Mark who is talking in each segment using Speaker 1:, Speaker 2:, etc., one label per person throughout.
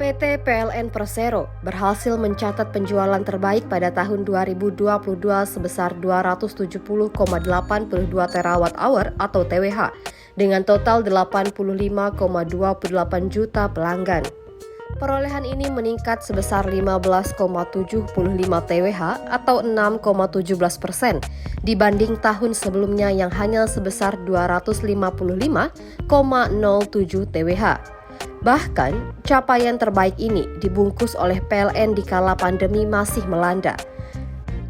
Speaker 1: PT PLN Persero berhasil mencatat penjualan terbaik pada tahun 2022 sebesar 270,82 terawatt-hour atau TWh dengan total 85,28 juta pelanggan. Perolehan ini meningkat sebesar 15,75 TWh atau 6,17% dibanding tahun sebelumnya yang hanya sebesar 255,07 TWh. Bahkan, capaian terbaik ini dibungkus oleh PLN di kala pandemi masih melanda.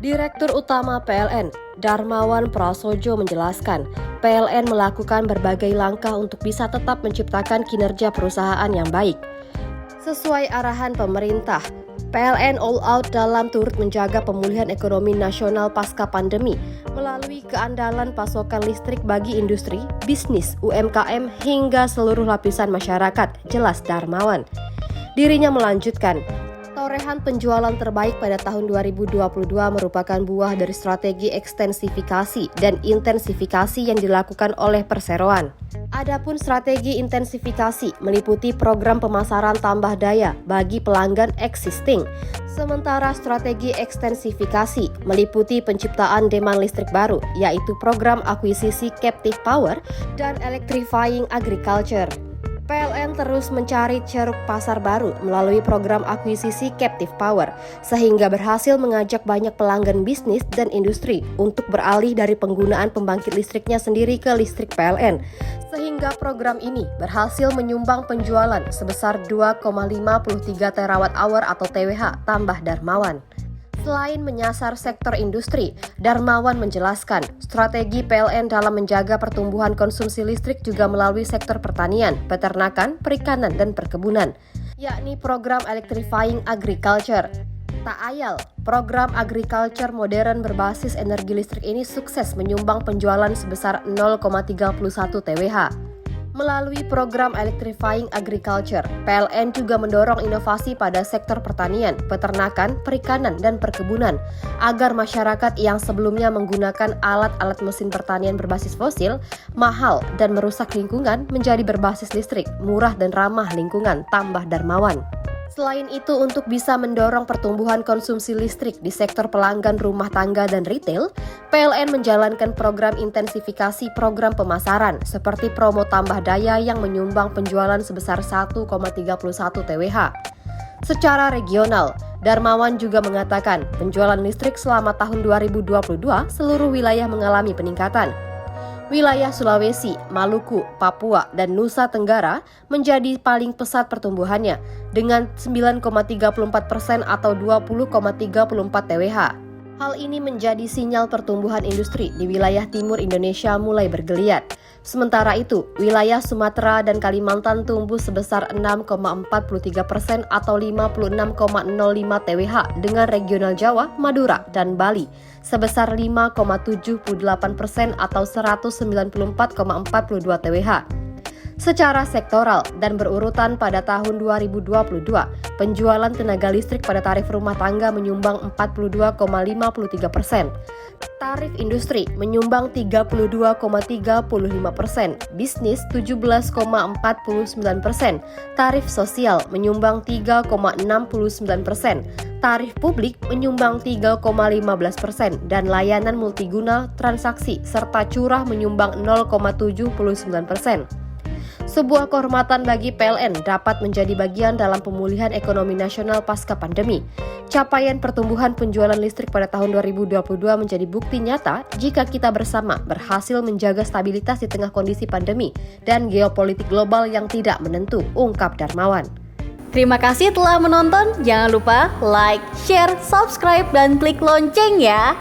Speaker 1: Direktur Utama PLN, Darmawan Prasojo menjelaskan, PLN melakukan berbagai langkah untuk bisa tetap menciptakan kinerja perusahaan yang baik. Sesuai arahan pemerintah, PLN all out dalam turut menjaga pemulihan ekonomi nasional pasca pandemi melalui keandalan pasokan listrik bagi industri, bisnis, UMKM hingga seluruh lapisan masyarakat, jelas Darmawan. Dirinya melanjutkan, torehan penjualan terbaik pada tahun 2022 merupakan buah dari strategi ekstensifikasi dan intensifikasi yang dilakukan oleh perseroan. Adapun strategi intensifikasi meliputi program pemasaran tambah daya bagi pelanggan existing, sementara strategi ekstensifikasi meliputi penciptaan demand listrik baru, yaitu program akuisisi captive power dan electrifying agriculture. PLN terus mencari ceruk pasar baru melalui program akuisisi captive power, sehingga berhasil mengajak banyak pelanggan bisnis dan industri untuk beralih dari penggunaan pembangkit listriknya sendiri ke listrik PLN. Sehingga program ini berhasil menyumbang penjualan sebesar 2,53 terawatt-hour atau TWh, tambah Darmawan. Selain menyasar sektor industri, Darmawan menjelaskan strategi PLN dalam menjaga pertumbuhan konsumsi listrik juga melalui sektor pertanian, peternakan, perikanan, dan perkebunan, yakni program Electrifying Agriculture. Tak ayal, program agriculture modern berbasis energi listrik ini sukses menyumbang penjualan sebesar 0,31 TWh. Melalui program Electrifying Agriculture, PLN juga mendorong inovasi pada sektor pertanian, peternakan, perikanan, dan perkebunan agar masyarakat yang sebelumnya menggunakan alat-alat mesin pertanian berbasis fosil, mahal, dan merusak lingkungan menjadi berbasis listrik, murah dan ramah lingkungan, tambah Darmawan. Selain itu, untuk bisa mendorong pertumbuhan konsumsi listrik di sektor pelanggan rumah tangga dan retail, PLN menjalankan program intensifikasi program pemasaran seperti promo tambah daya yang menyumbang penjualan sebesar 1,31 TWh. Secara regional, Darmawan juga mengatakan penjualan listrik selama tahun 2022 seluruh wilayah mengalami peningkatan. Wilayah Sulawesi, Maluku, Papua, dan Nusa Tenggara menjadi paling pesat pertumbuhannya dengan 9,34% atau 20,34 TWh. Hal ini menjadi sinyal pertumbuhan industri di wilayah timur Indonesia mulai bergeliat. Sementara itu, wilayah Sumatera dan Kalimantan tumbuh sebesar 6,43% atau 56,05 TWh dengan regional Jawa, Madura, dan Bali sebesar 5,78% atau 194,42 TWh. Secara sektoral dan berurutan pada tahun 2022, penjualan tenaga listrik pada tarif rumah tangga menyumbang 42,53%. Tarif industri menyumbang 32,35%, bisnis 17,49%, tarif sosial menyumbang 3,69%, tarif publik menyumbang 3,15%, dan layanan multiguna, transaksi, serta curah menyumbang 0,79%. Sebuah kehormatan bagi PLN dapat menjadi bagian dalam pemulihan ekonomi nasional pasca pandemi. Capaian pertumbuhan penjualan listrik pada tahun 2022 menjadi bukti nyata jika kita bersama berhasil menjaga stabilitas di tengah kondisi pandemi dan geopolitik global yang tidak menentu, ungkap Darmawan.
Speaker 2: Terima kasih telah menonton. Jangan lupa like, share, subscribe, dan klik lonceng ya.